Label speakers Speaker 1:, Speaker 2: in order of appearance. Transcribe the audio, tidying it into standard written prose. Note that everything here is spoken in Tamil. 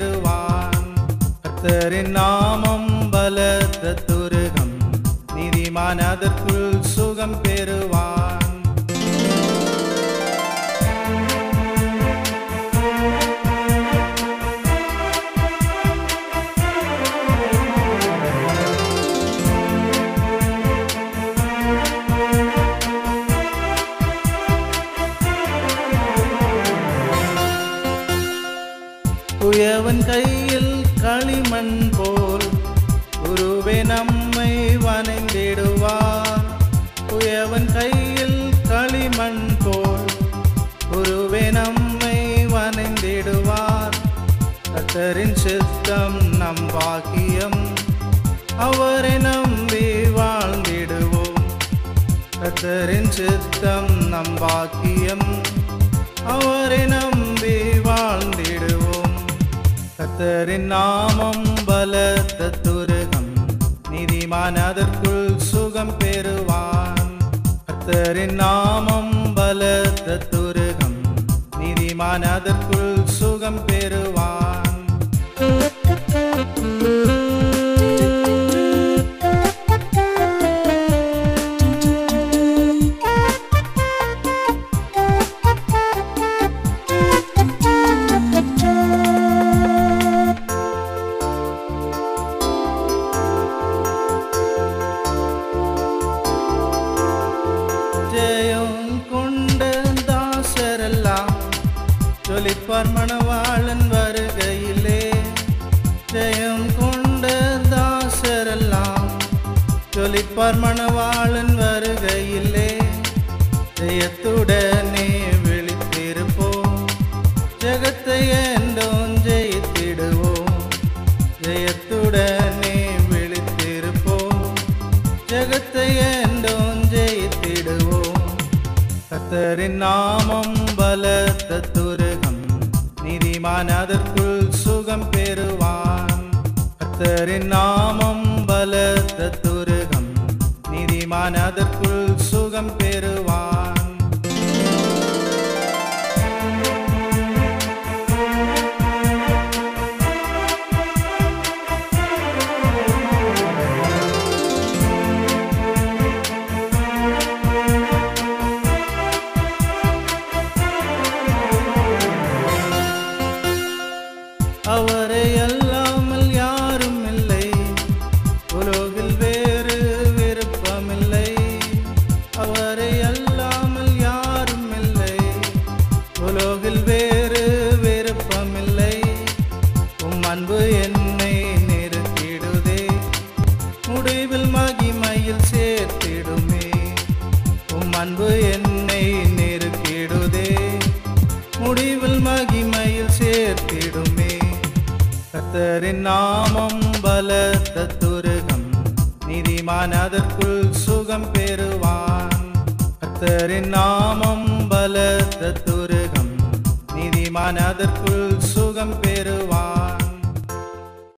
Speaker 1: பெறுவான். கர்த்தரின் நாமம் பலத்த துருகம், நீதிமான் அதற்குள் சுகம் பெறுவான். குயவன் கையில் களிமண் போல் குருவே நம்மை வணங்கிடுவார். குயவன் கையில் களிமண் போல் குருவே நம்மை வணங்கிடுவார். கர்த்தரின் சித்தம் நம் பாக்கியம், அவரை நம்பி வாழ்ந்திடுவோம். கர்த்தரின் சித்தம் நம் பாக்கியம், அவரை நம்பி வாழ்ந்திடுவோம். கர்த்தரின் நாமம் பலத்த துருகம், நீதிமான் அதற்குள் சுகம் பெறுவான். கர்த்தரின் நாமம் பலத்த துருகம், நீதிமான் அதற்குள் சுகம் பெறுவான். ஜெயம் கொண்ட தாசரெல்லாம் ஜொலிப்பார் மணவாளன் வருகையிலே. ஜெயம் கொண்ட தாசரெல்லாம் ஜொலிப்பார் மணவாளன் வருகையிலே. ஜெயத்துடனே விழித்திருப்போம், ஜெகத்தை என்றும் ஜெயித்திடுவோம். ஜெயத்துடனே விழித்திருப்போம், ஜெகத்தை என்றும் ஜெயித்திடுவோம். கர்த்தரின் நாமம் பலத்த துருகம், நீதிமான் அதற்குள் சுகம் பெறுவான். கர்த்தரின் நாமம் பலத்த துருகம், நீதிமான் அதற்குள் சுகம் பெறுவான். அவரை அல்லாமல் யாரும் இல்லை, உலகில் வேறு விருப்பமில்லை. அவரை அல்லாமல் யாரும் இல்லை, உலகில் வேறு விருப்பமில்லை. உம் அன்பு என்னை நெருக்கிடுதே, முடிவில் மகிமையில் சேர்த்திடுமே. உம் அன்பு என்னை நெருக்கிடுதே, முடிவில் மகிமையில் சேர்த்திடுமே. கர்த்தரின் நாமம் பலத்த துருகம், நீதிமான் அதற்குள் சுகம் பெறுவான். கர்த்தரின் நாமம் பலத்த துருகம், நீதிமான் அதற்குள் சுகம் பெறுவான்.